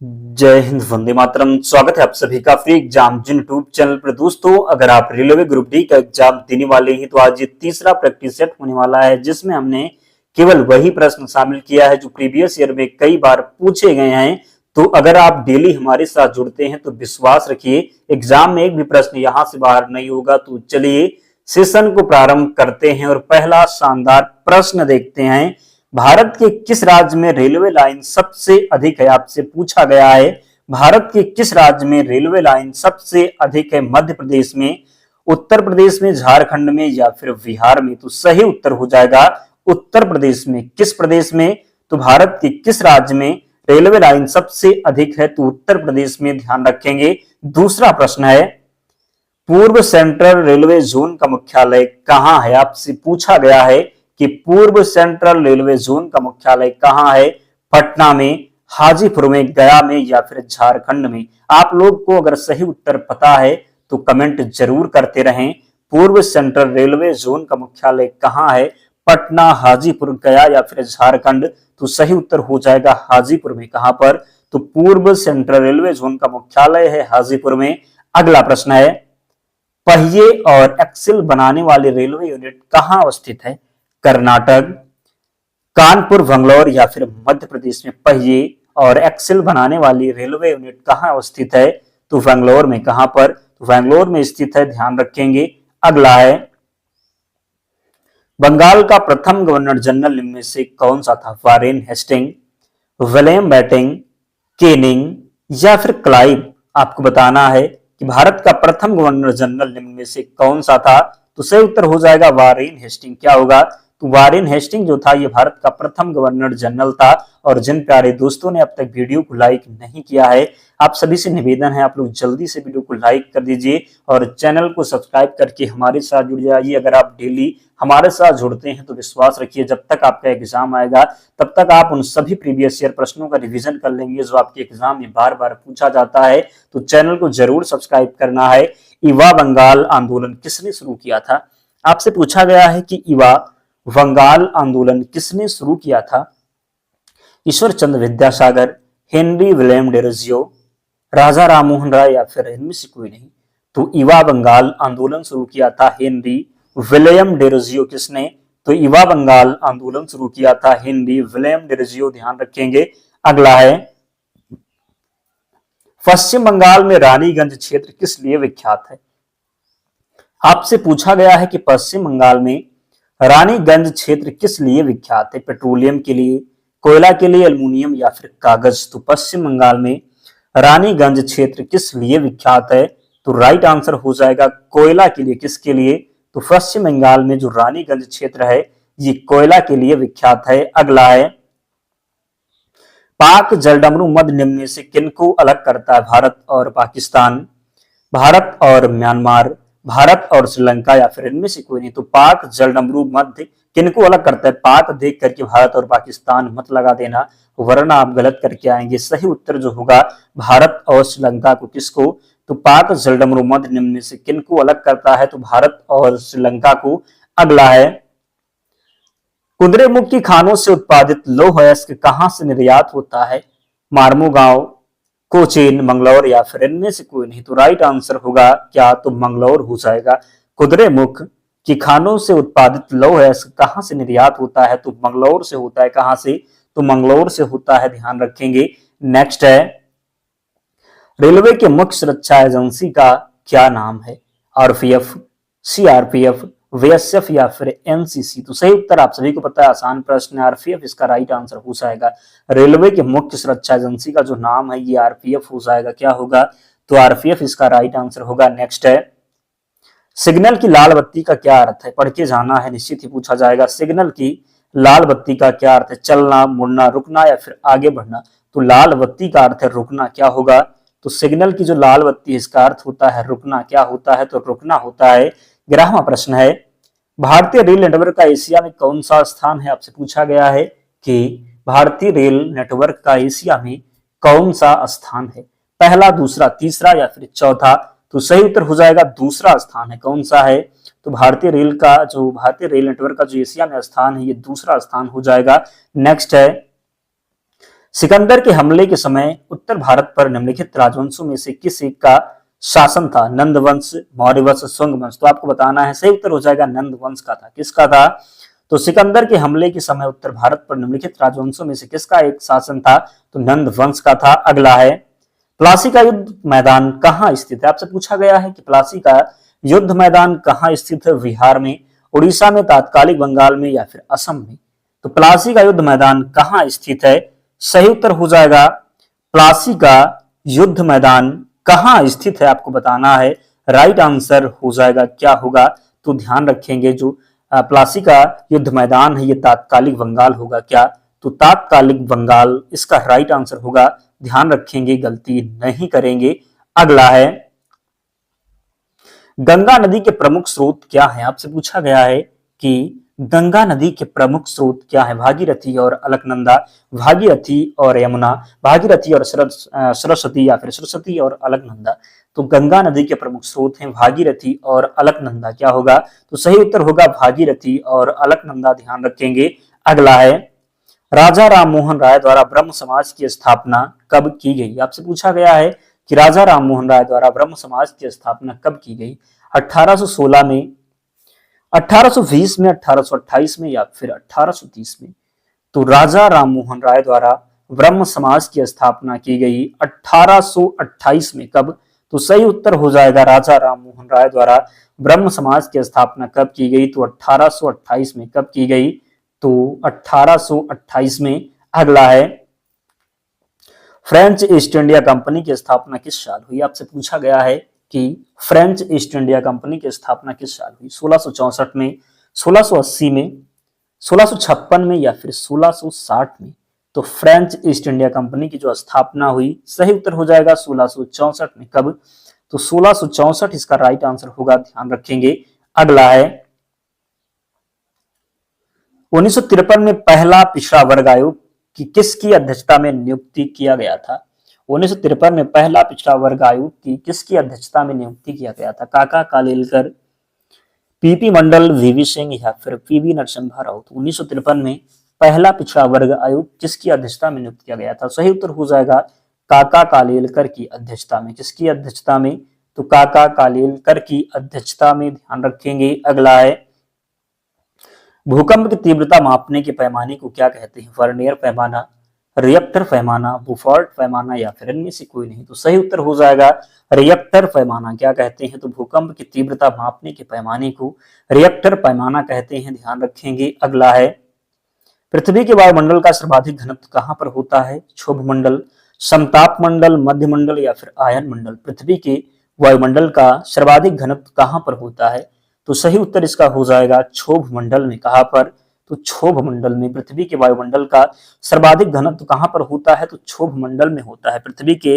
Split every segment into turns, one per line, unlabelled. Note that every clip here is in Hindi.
जय हिंद, वंदे मातरम। स्वागत है आप सभी का फ्री एग्जाम यूट्यूब चैनल पर। दोस्तों, अगर आप रेलवे ग्रुप डी का एग्जाम देने वाले हैं तो आज ये तीसरा प्रैक्टिस सेट होने वाला है, जिसमें हमने केवल वही प्रश्न शामिल किया है जो प्रीवियस ईयर में कई बार पूछे गए हैं। तो अगर आप डेली हमारे साथ जुड़ते हैं तो विश्वास रखिए एग्जाम में एक भी प्रश्न यहां से बाहर नहीं होगा। तो चलिए सेशन को प्रारंभ करते हैं और पहला शानदार प्रश्न देखते हैं। भारत के किस राज्य में रेलवे लाइन सबसे अधिक है? आपसे पूछा गया है भारत के किस राज्य में रेलवे लाइन सबसे अधिक है? मध्य प्रदेश में, उत्तर प्रदेश में, झारखंड में या फिर बिहार में? तो सही उत्तर हो जाएगा उत्तर प्रदेश में। किस प्रदेश में? तो भारत के किस राज्य में रेलवे लाइन सबसे अधिक है? तो उत्तर प्रदेश में, ध्यान रखेंगे। दूसरा प्रश्न है पूर्व सेंट्रल रेलवे जोन का मुख्यालय कहां है? आपसे पूछा गया है कि पूर्व सेंट्रल रेलवे जोन का मुख्यालय कहां है? पटना में, हाजीपुर में, गया में या फिर झारखंड में? आप लोग को अगर सही उत्तर पता है तो कमेंट जरूर करते रहें। पूर्व सेंट्रल रेलवे जोन का मुख्यालय कहां है? पटना, हाजीपुर, गया या फिर झारखंड? तो सही उत्तर हो जाएगा हाजीपुर में। कहां पर? तो पूर्व सेंट्रल रेलवे जोन का मुख्यालय है हाजीपुर में। अगला प्रश्न है पहिए और एक्सिल बनाने वाली रेलवे यूनिट कहां अवस्थित है? कर्नाटक, कानपुर, बंगलौर या फिर मध्य प्रदेश में? पहिए और एक्सिल बनाने वाली रेलवे यूनिट कहां अवस्थित है? तो बंगलौर में। कहां पर? तो बंगलौर में स्थित है, ध्यान रखेंगे। अगला है बंगाल का प्रथम गवर्नर जनरल निम्न में से कौन सा था? Warren Hasting, William Bentinck, Canning या फिर क्लाइव? आपको बताना है कि भारत का प्रथम गवर्नर जनरल निम्न में से कौन सा था? तो सही उत्तर हो जाएगा वारेन हेस्टिंग। क्या होगा? तो वारेन हेस्टिंग जो था ये भारत का प्रथम गवर्नर जनरल था। और जिन प्यारे दोस्तों ने अब तक वीडियो को लाइक नहीं किया है, आप सभी से निवेदन है आप लोग जल्दी से वीडियो को लाइक कर दीजिए और चैनल को सब्सक्राइब करके हमारे साथ जुड़ जाइए। अगर आप डेली हमारे साथ जुड़ते हैं तो विश्वास रखिए जब तक आपका एग्जाम आएगा तब तक आप उन सभी प्रीवियस ईयर प्रश्नों का रिवीजन कर लेंगे जो आपके एग्जाम में बार बार पूछा जाता है। तो चैनल को जरूर सब्सक्राइब करना है। युवा बंगाल आंदोलन किसने शुरू किया था? आपसे पूछा गया है कि युवा बंगाल आंदोलन किसने शुरू किया था? Ishwar Chandra Vidyasagar, Henry William Derozio, Raja Rammohan Roy या फिर इनमें से कोई नहीं? तो युवा बंगाल आंदोलन शुरू किया था हेनरी विलियम डेरोजियो। किसने? तो युवा बंगाल आंदोलन शुरू किया था हेनरी विलियम डेरोजियो, ध्यान रखेंगे। अगला है पश्चिम बंगाल में रानीगंज क्षेत्र किस लिए विख्यात है? आपसे पूछा गया है कि पश्चिम बंगाल में रानीगंज क्षेत्र किस लिए विख्यात है? पेट्रोलियम के लिए, कोयला के लिए, एल्युमिनियम या फिर कागज? तो पश्चिम बंगाल में रानीगंज क्षेत्र किस लिए विख्यात है? तो राइट आंसर हो जाएगा कोयला के लिए। किसके लिए? तो पश्चिम बंगाल में जो रानीगंज क्षेत्र है ये कोयला के लिए विख्यात है। अगला है पाक जलडमरू मध्य निम्न में से किनको अलग करता है? भारत और पाकिस्तान, भारत और म्यांमार, भारत और श्रीलंका या फिर इनमें से कोई नहीं? तो पाक जलडमरू मध्य किनको अलग करता है? पाक देख करके भारत और पाकिस्तान मत लगा देना वरना आप गलत करके आएंगे। सही उत्तर जो होगा भारत और श्रीलंका को। किसको? तो पाक जलडमरू मध्य निम्न में से किनको अलग करता है? तो भारत और श्रीलंका को। अगला है कुद्रेमुख की खानों से उत्पादित लौह अयस्क कहां से निर्यात होता है? मार्मोगांव, कोचीन, मंगलौर या फिर इनमें से कोई नहीं? तो राइट आंसर होगा क्या? तो मंगलौर हो जाएगा। कुद्रेमुख की खानों से उत्पादित लौह अयस्क कहां से निर्यात होता है? तो मंगलौर से होता है। कहां से? तो मंगलौर से होता है, ध्यान रखेंगे। नेक्स्ट है रेलवे के मुख्य सुरक्षा एजेंसी का क्या नाम है? आरपीएफ, सीआरपीएफ, बीएसएफ या फिर एनसीसी? तो सही उत्तर आप सभी को पता है, आसान प्रश्न है, आरपीएफ इसका राइट आंसर हो जाएगा। रेलवे के मुख्य सुरक्षा एजेंसी का जो नाम है ये आरपीएफ हो जाएगा। क्या होगा? तो आरपीएफ इसका राइट आंसर होगा। नेक्स्ट है सिग्नल की लाल बत्ती का क्या अर्थ है? पढ़ के जाना है, निश्चित ही पूछा जाएगा। सिग्नल की लाल बत्ती का क्या अर्थ है? चलना, मुड़ना, रुकना या फिर आगे बढ़ना? तो लाल बत्ती का अर्थ है रुकना। क्या होगा? तो सिग्नल की जो लाल बत्ती इसका अर्थ होता है रुकना। क्या होता है? तो रुकना होता है। 11वां प्रश्न है भारतीय रेल नेटवर्क का एशिया में कौन सा स्थान है? आपसे पूछा गया है कि भारतीय रेल नेटवर्क का एशिया में कौन सा स्थान है? पहला, दूसरा, तीसरा या फिर चौथा? तो सही उत्तर हो जाएगा दूसरा स्थान है। कौन सा है? तो भारतीय रेल नेटवर्क का जो एशिया में स्थान है ये दूसरा स्थान हो जाएगा। नेक्स्ट है सिकंदर के हमले के समय उत्तर भारत पर निम्नलिखित राजवंशों में से किस एक का शासन था? नंद वंश, मौर्य वंश, शुंग वंश। तो आपको बताना है, सही उत्तर हो जाएगा नंद वंश का था। किसका था? तो सिकंदर के हमले के समय उत्तर भारत पर निम्नलिखित राजवंशों में से किसका एक शासन था? तो नंद वंश का था। अगला है, प्लासी का युद्ध मैदान कहाँ स्थित है? आपसे पूछा गया है कि प्लासी का युद्ध मैदान कहाँ स्थित है? बिहार में, उड़ीसा में, तात्कालिक बंगाल में या फिर असम में? तो प्लासी का युद्ध मैदान कहाँ स्थित है? सही उत्तर हो जाएगा प्लासी का युद्ध मैदान कहाँ स्थित है, आपको बताना है। राइट आंसर हो जाएगा क्या होगा? तो ध्यान रखेंगे, जो प्लासी का युद्ध मैदान है ये तात्कालिक बंगाल होगा क्या? तो तात्कालिक बंगाल इसका राइट आंसर होगा। ध्यान रखेंगे, गलती नहीं करेंगे। अगला है, गंगा नदी के प्रमुख स्रोत क्या है? आपसे पूछा गया है कि गंगा नदी के प्रमुख स्रोत क्या है? भागीरथी और अलकनंदा, भागीरथी और यमुना, भागीरथी और सरस्वती या फिर सरस्वती और अलकनंदा? तो गंगा नदी के प्रमुख स्रोत हैं भागीरथी और अलकनंदा। क्या होगा? तो सही उत्तर होगा भागीरथी और अलकनंदा। ध्यान रखेंगे। अगला है, राजा राममोहन राय द्वारा ब्रह्म समाज की स्थापना कब की गई? आपसे पूछा गया है कि राजा राममोहन राय द्वारा ब्रह्म समाज की स्थापना कब की गई? 1816 में, 1820 में, 1828 में या फिर 1830 में? तो राजा राममोहन राय द्वारा ब्रह्म समाज की स्थापना की गई 1828 में। कब? तो सही उत्तर हो जाएगा राजा राममोहन राय द्वारा ब्रह्म समाज की स्थापना कब की गई? तो 1828 में। कब की गई? तो 1828 में। अगला है, फ्रेंच ईस्ट इंडिया कंपनी की स्थापना किस साल हुई? आपसे पूछा गया है कि फ्रेंच ईस्ट इंडिया कंपनी की स्थापना किस साल हुई? 1664 में, 1680 में, 1656 में या फिर 1660 में? तो फ्रेंच ईस्ट इंडिया कंपनी की जो स्थापना हुई, सही उत्तर हो जाएगा 1664 में। कब? तो 1664 इसका राइट आंसर होगा। ध्यान रखेंगे। अगला है, 1953 में पहला पिछड़ा वर्ग आयोग की किसकी अध्यक्षता में नियुक्ति किया गया था? 1953 में पहला पिछड़ा वर्ग आयोग की किसकी अध्यक्षता में नियुक्ति किया गया था? काका कालेलकर, पीपी मंडल, वीवी सिंह या फिर पीवी नरसिम्हा राव? 1953 में पहला पिछड़ा वर्ग आयोग किसकी अध्यक्षता में नियुक्त किया गया था? सही उत्तर हो जाएगा काका कालेलकर की अध्यक्षता में। किसकी अध्यक्षता में? तो काका कालेलकर की अध्यक्षता में। ध्यान रखेंगे। अगला है, भूकंप की तीव्रता मापने के पैमाने को क्या कहते हैं? वर्नियर पैमाना, रिएक्टर पैमाना, बुफॉर्ट पैमाना या फिर इनमें से कोई नहीं? तो सही उत्तर हो जाएगा रिएक्टर पैमाना। क्या कहते हैं? तो भूकंप की तीव्रता मापने के पैमाने को रिएक्टर पैमाना कहते हैं। ध्यान रखेंगे। अगला है, पृथ्वी के वायुमंडल का सर्वाधिक घनत्व कहां पर होता है? क्षोभ मंडल, समताप मंडल, मध्य मंडल या फिर आयन मंडल? पृथ्वी के वायुमंडल का सर्वाधिक घनत्व कहां पर होता है? तो सही उत्तर इसका हो जाएगा क्षोभ मंडल में। कहां पर? तो क्षोभ मंडल में। पृथ्वी के वायुमंडल का सर्वाधिक घनत्व कहां पर होता है? तो क्षोभ मंडल में होता है। पृथ्वी के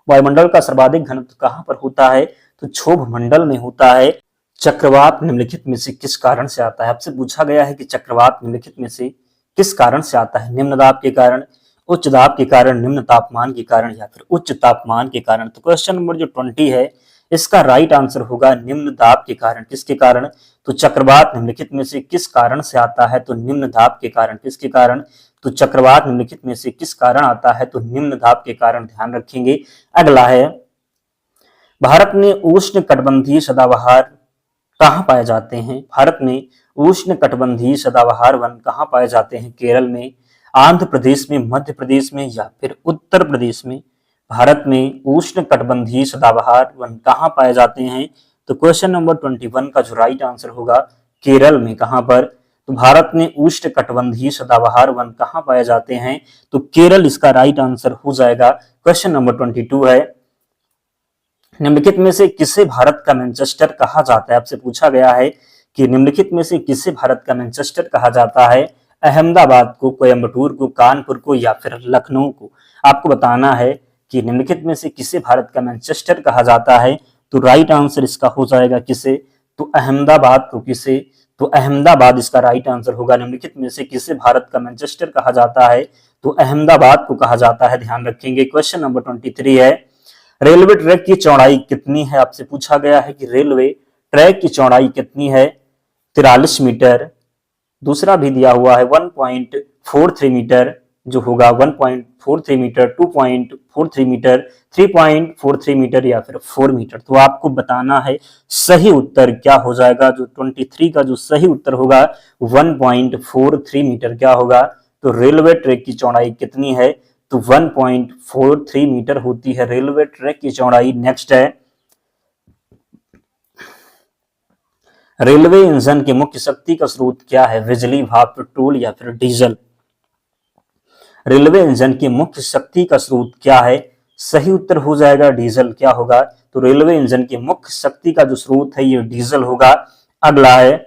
वायुमंडल का सर्वाधिक घनत्व कहां पर होता है? तो क्षोभ मंडल में होता है। चक्रवात निम्नलिखित में से किस कारण से आता है? आपसे पूछा गया है कि चक्रवात निम्नलिखित में से किस कारण से आता है? निम्न दाब के कारण, उच्च दाब के कारण, निम्न तापमान के कारण या फिर उच्च तापमान के कारण? तो क्वेश्चन नंबर जो 20 है इसका राइट आंसर होगा निम्न दाब के कारण। किसके कारण? तो चक्रवात निम्नलिखित में से किस कारण से आता है? तो निम्न दाब के कारण। किसके कारण? तो चक्रवात निम्नलिखित में से किस कारण आता है? तो निम्न दाब के कारण। ध्यान रखेंगे। अगला है, भारत में उष्ण कटिबंधीय सदाबहार कहाँ पाए जाते हैं? भारत में उष्ण कटिबंधीय सदाबहार वन कहाँ पाए जाते हैं? केरल में, आंध्र प्रदेश में, मध्य प्रदेश में या फिर उत्तर प्रदेश में? भारत में उष्ण कटिबंधीय सदाबहार वन कहाँ पाए जाते हैं? तो क्वेश्चन नंबर 21 का जो राइट आंसर होगा केरल में। कहां पर? तो भारत में उष्ण कटिबंधीय सदाबहार वन कहाँ पाए जाते हैं? तो केरल इसका राइट आंसर हो जाएगा। क्वेश्चन नंबर 22 है, निम्नलिखित में से किसे भारत का मैनचेस्टर कहा जाता है? आपसे पूछा गया है कि निम्नलिखित में से किसे भारत का मैनचेस्टर कहा जाता है? अहमदाबाद को, कोयम्बटूर को, कानपुर को या फिर लखनऊ को? आपको बताना है कि निम्नलिखित में से किसे भारत का मैनचेस्टर कहा जाता है? तो राइट आंसर इसका हो जाएगा किसे? तो अहमदाबाद को। किसे? तो अहमदाबाद इसका राइट आंसर होगा। निम्नलिखित में से किसे भारत का मैनचेस्टर कहा जाता है? तो अहमदाबाद को कहा जाता है। ध्यान रखेंगे। क्वेश्चन नंबर 23 है, रेलवे ट्रैक की चौड़ाई कितनी है? आपसे पूछा गया है कि रेलवे ट्रैक की चौड़ाई कितनी है? 43 मीटर। दूसरा भी दिया हुआ है 1.43 मीटर, जो होगा 1.43 मीटर, 2.43 मीटर, 3.43 मीटर या फिर 4 मीटर। तो आपको बताना है सही उत्तर क्या हो जाएगा। जो 23 का जो सही उत्तर होगा 1.43 मीटर क्या होगा। तो रेलवे ट्रैक की चौड़ाई कितनी है, तो 1.43 मीटर होती है रेलवे ट्रैक की चौड़ाई। नेक्स्ट है, रेलवे इंजन की मुख्य शक्ति का स्रोत क्या है, बिजली, भाप, पेट्रोल या फिर डीजल। रेलवे इंजन की मुख्य शक्ति का स्रोत क्या है, सही उत्तर हो जाएगा डीजल क्या होगा। तो रेलवे इंजन की मुख्य शक्ति का जो स्रोत है ये डीजल होगा। अगला है,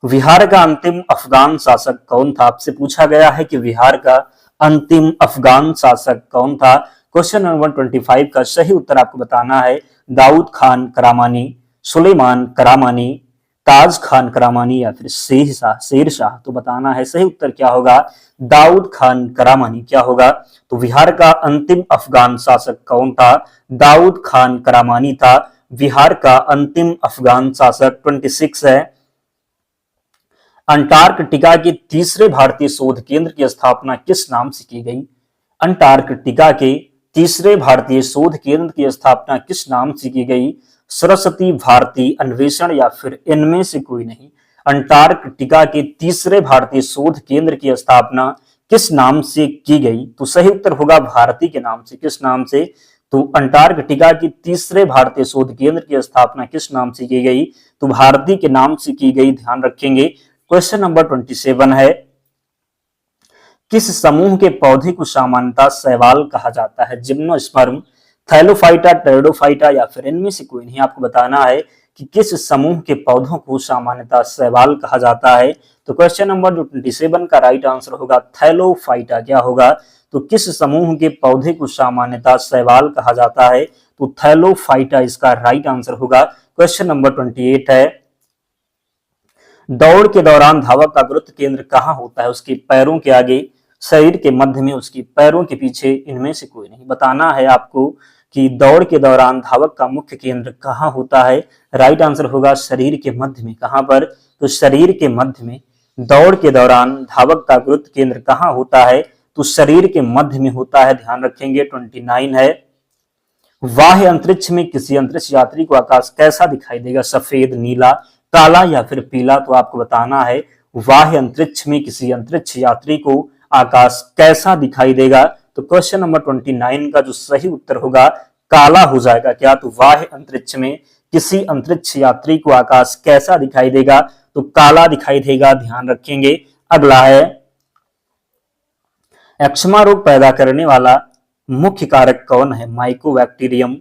बिहार का अंतिम अफगान शासक कौन था। आपसे पूछा गया है कि बिहार का अंतिम अफगान शासक कौन था। क्वेश्चन नंबर 25 का सही उत्तर आपको बताना है दाऊद खान करामानी, सुलेमान करामानी, ताज खान करामानी या फिर शेरशाह। तो बताना है सही उत्तर क्या होगा, दाऊद खान करामानी क्या होगा। तो बिहार का अंतिम अफगान शासक कौन था, दाऊद खान करामानी था बिहार का अंतिम अफगान शासक। 26 है, अंटार्कटिका के तीसरे भारतीय शोध केंद्र की स्थापना किस नाम से की गई। अंटार्कटिका के तीसरे भारतीय शोध केंद्र की स्थापना किस नाम से की गई, सरस्वती भारती अन्वेषण या फिर इनमें से कोई नहीं। अंटार्कटिका के तीसरे भारतीय शोध केंद्र की स्थापना किस नाम से की गई, तो सही उत्तर होगा भारती के नाम से। किस नाम से, तो अंटार्कटिका के तीसरे भारतीय शोध केंद्र की स्थापना किस नाम से की गई, तो भारती के नाम से की गई, ध्यान रखेंगे। क्वेश्चन नंबर 27 है, किस समूह के पौधे को सामान्यतः शैवाल कहा जाता है, जिम्नोस्पर्म, थैलोफाइटा, टेरिडोफाइटा या फिर इनमें से कोई नहीं। आपको बताना है कि किस समूह के पौधों को सामान्यतः शैवाल कहा जाता है। तो क्वेश्चन नंबर 27 का राइट आंसर होगा थैलोफाइटा क्या होगा। तो किस समूह के पौधे को सामान्यतः शैवाल कहा जाता है, तो थैलोफाइटा इसका राइट आंसर होगा। क्वेश्चन नंबर 28 है, दौड़ के दौरान धावक का गुरुत्व केंद्र कहाँ होता है, उसके पैरों के आगे, शरीर के मध्य में, उसके पैरों के पीछे, इनमें से कोई नहीं। बताना है आपको कि दौड़ के दौरान धावक का मुख्य केंद्र कहाँ होता है। राइट आंसर होगा शरीर के मध्य में। कहां पर, तो शरीर के मध्य में। दौड़ के दौरान धावक का गुरुत्व केंद्र कहाँ होता है, तो शरीर के मध्य में होता है, ध्यान रखेंगे। 29 है, बाह्य अंतरिक्ष में किसी अंतरिक्ष यात्री को आकाश कैसा दिखाई देगा, सफेद, नीला, काला या फिर पीला। तो आपको बताना है बाह्य अंतरिक्ष में किसी अंतरिक्ष यात्री को आकाश कैसा दिखाई देगा। तो क्वेश्चन नंबर 29 का जो सही उत्तर होगा काला हो जाएगा क्या, तो बाह्य अंतरिक्ष में किसी अंतरिक्ष यात्री को आकाश कैसा दिखाई देगा, तो काला दिखाई देगा, ध्यान रखेंगे। अगला है, एक्जिमा रोग पैदा करने वाला मुख्य कारक कौन है, माइकोबैक्टीरियम,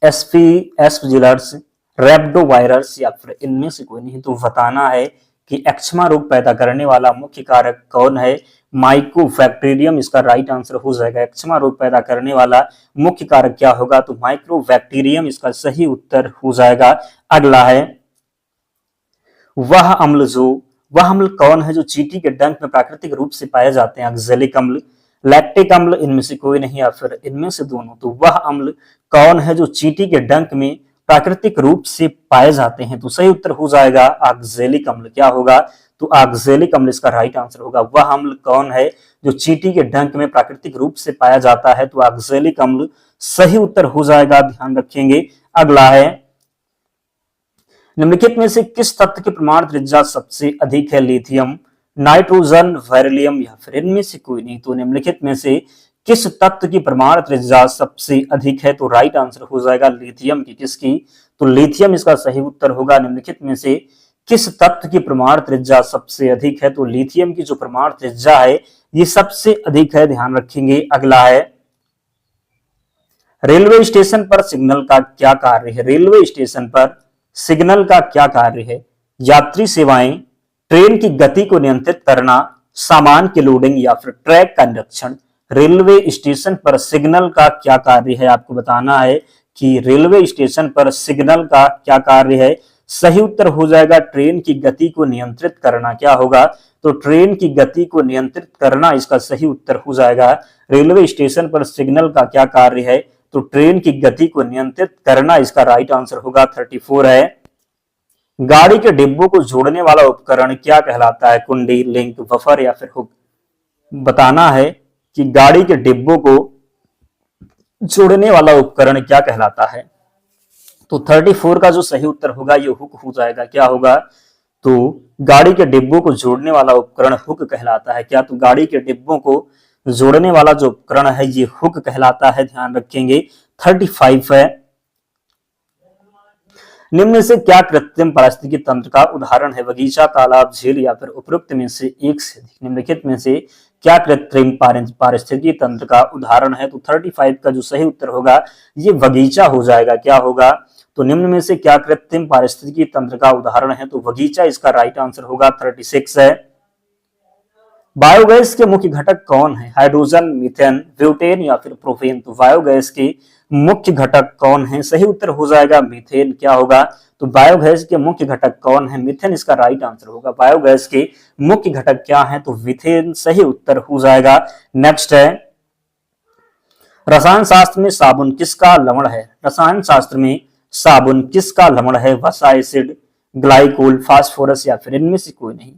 एस्परजिलस, रेब्डोवायरस या फिर इनमें से कोई नहीं। तो बताना है कि एक्जिमा रोग पैदा करने वाला मुख्य कारक कौन है, माइकोबैक्टीरियम इसका राइट आंसर हो जाएगा। एक्जिमा रोग पैदा करने वाला मुख्य कारक क्या होगा, तो माइकोबैक्टीरियम इसका सही उत्तर हो जाएगा। अगला है, वह अम्ल कौन है जो चींटी के डंक में प्राकृतिक रूप से पाए जाते हैं, ऑक्जेलिक अम्ल, लैक्टिक अम्ल, इनमें से कोई नहीं या फिर इनमें से दोनों। तो वह अम्ल कौन है जो चींटी के डंक में प्राकृतिक रूप से पाए जाते हैं, तो सही उत्तर हो जाएगा ऑक्जेलिक अम्ल क्या होगा, तो ऑक्जेलिक अम्ल इसका राइट आंसर होगा। वह अम्ल कौन है जो चींटी के डंक में प्राकृतिक रूप से पाया जाता है, तो ऑक्जेलिक अम्ल सही उत्तर हो जाएगा, ध्यान रखेंगे। अगला है, निम्नलिखित में से किस तत्व की परमाणु त्रिज्या सबसे अधिक है, लिथियम, नाइट्रोजन, बेरिलियम या फिर इनमें से कोई नहीं। तो निम्नलिखित में से किस तत्व की परमाणु त्रिज्या सबसे अधिक है, तो राइट आंसर हो जाएगा लिथियम की। किसकी, तो लिथियम इसका सही उत्तर होगा। निम्नलिखित में से किस तत्व की परमाणु त्रिज्या सबसे अधिक है, तो लिथियम की जो परमाणु त्रिज्या है ये सबसे अधिक है, ध्यान रखेंगे। अगला है, रेलवे स्टेशन पर सिग्नल का क्या कार्य है, रेलवे स्टेशन पर सिग्नल का क्या कार्य है, यात्री सेवाएं, ट्रेन की गति को नियंत्रित करना, सामान की लोडिंग या फिर ट्रैक का निरीक्षण। रेलवे स्टेशन पर सिग्नल का क्या कार्य है, आपको बताना है कि रेलवे स्टेशन पर सिग्नल का क्या कार्य है। सही उत्तर हो जाएगा ट्रेन की गति को नियंत्रित करना क्या होगा, तो ट्रेन की गति को नियंत्रित करना इसका सही उत्तर हो जाएगा। रेलवे स्टेशन पर सिग्नल का क्या कार्य है, तो ट्रेन की गति को नियंत्रित करना इसका राइट आंसर होगा। 34 है, गाड़ी के डिब्बों को जोड़ने वाला उपकरण क्या कहलाता है, कुंडी, लिंक, बफर या फिर हुक। बताना है कि गाड़ी के डिब्बों को जोड़ने वाला उपकरण क्या कहलाता है। तो 34 का जो सही उत्तर होगा ये हुक हो जाएगा। क्या होगा? तो गाड़ी के डिब्बों को जोड़ने वाला उपकरण हुक कहलाता है। क्या? तो गाड़ी के डिब्बों को जोड़ने वाला जो उपकरण है ये हुक कहलाता है, ध्यान रखेंगे। 35 है, निम्न में से क्या कृत्रिम पारिस्थितिकी तंत्र का उदाहरण है? बगीचा, तालाब, झील या फिर उपरोक्त में से एक से अधिक। निम्नलिखित में से क्या कृत्रिम पारिस्थितिकी तंत्र का उदाहरण है? तो 35 का जो सही उत्तर होगा ये बगीचा हो जाएगा। क्या होगा? तो निम्न में से क्या कृत्रिम पारिस्थितिकी तंत्र का उदाहरण है? तो बगीचा इसका राइट आंसर होगा। 36 है। बायोगैस के मुख्य घटक कौन है? हाइड्रोजन, मीथेन, ब्यूटेन या फिर प्रोपेन। तो बायोगैस के मुख्य घटक कौन है? सही उत्तर हो जाएगा मीथेन। क्या होगा? तो बायोगैस के मुख्य घटक कौन है? मीथेन इसका राइट आंसर होगा। बायोगैस के मुख्य घटक क्या है? तो मीथेन सही उत्तर हो जाएगा। नेक्स्ट है, रसायन शास्त्र में साबुन किसका लवण है? रसायन शास्त्र में साबुन किसका लवण है? वसा, एसिड, ग्लाइकोल, फास्फोरस या फिर इनमें से कोई नहीं।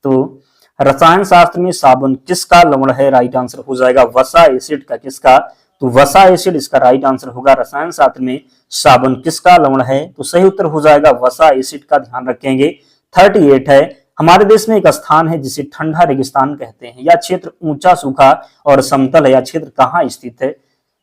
तो रसायन शास्त्र में साबुन किसका लवण है? राइट आंसर हो जाएगा वसा एसिड का। किसका? तो वसा एसिड इसका राइट आंसर होगा। रसायन शास्त्र में साबुन किसका लवण है? तो सही उत्तर हो जाएगा वसा एसिड का, ध्यान रखेंगे। 38 है, हमारे देश में एक स्थान है जिसे ठंडा रेगिस्तान कहते हैं। यह क्षेत्र ऊंचा, सूखा और समतल है। यह क्षेत्र कहाँ स्थित है?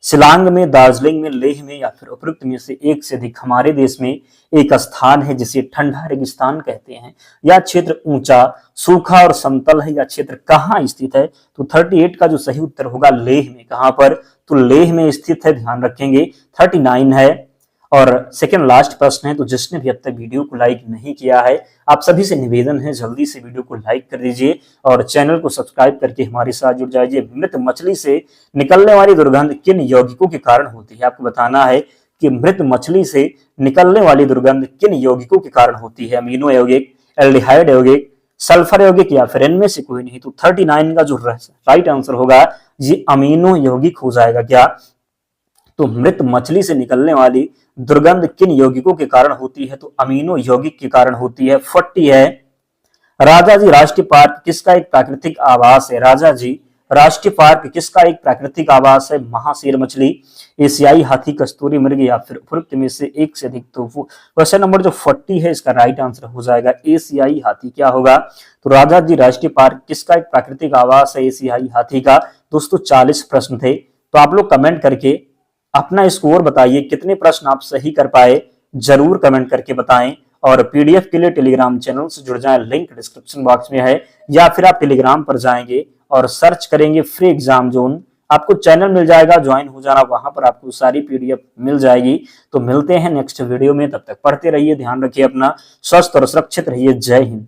शिलांग में, दार्जिलिंग में, लेह में या फिर उपरोक्त में से एक से अधिक। हमारे देश में एक स्थान है जिसे ठंडा रेगिस्तान कहते हैं। यह क्षेत्र ऊंचा, सूखा और समतल है। यह क्षेत्र कहाँ स्थित है? तो 38 का जो सही उत्तर होगा लेह में। कहां पर? तो लेह में स्थित है, ध्यान रखेंगे। 39 है और सेकंड लास्ट प्रश्न है। तो जिसने भी अब तक वीडियो को लाइक नहीं किया है, आप सभी से निवेदन है जल्दी से वीडियो को लाइक कर दीजिए और चैनल को सब्सक्राइब करके हमारे साथ जुड़ जाइए। मृत मछली से निकलने वाली दुर्गंध किन यौगिकों के कारण होती है? आपको बताना है कि मृत मछली से निकलने वाली दुर्गंध किन यौगिकों के कारण होती है? अमीनो यौगिक, एल्डिहाइड यौगिक, सल्फर यौगिक या फिर इनमें से कोई नहीं। तो 39 का जो राइट आंसर होगा ये अमीनो यौगिक हो जाएगा। क्या? तो मृत मछली से निकलने वाली दुर्गंध किन यौगिकों के कारण होती है? तो अमीनो यौगिक के कारण होती है। 40 है, राजाजी राष्ट्रीय पार्क किसका एक प्राकृतिक आवास है? राजाजी राष्ट्रीय पार्क किसका एक प्राकृतिक आवास है? महासीर मछली, एशियाई हाथी, कस्तूरी मृग या फिर उपरोक्त में से एक से अधिक। तो क्वेश्चन नंबर जो 40 है इसका राइट आंसर हो जाएगा एशियाई हाथी। क्या होगा? तो राजाजी राष्ट्रीय पार्क किसका एक प्राकृतिक आवास है? एशियाई हाथी का। दोस्तों 40 प्रश्न थे, तो आप लोग कमेंट करके अपना स्कोर बताइए, कितने प्रश्न आप सही कर पाए, जरूर कमेंट करके बताएं। और पीडीएफ के लिए टेलीग्राम चैनल से जुड़ जाएं, लिंक डिस्क्रिप्शन बॉक्स में है, या फिर आप टेलीग्राम पर जाएंगे और सर्च करेंगे फ्री एग्जाम जोन, आपको चैनल मिल जाएगा, ज्वाइन हो जाना, वहां पर आपको सारी पीडीएफ मिल जाएगी। तो मिलते हैं नेक्स्ट वीडियो में, तब तक पढ़ते रहिए, ध्यान रखिए अपना, स्वस्थ और सुरक्षित रहिए। जय हिंद।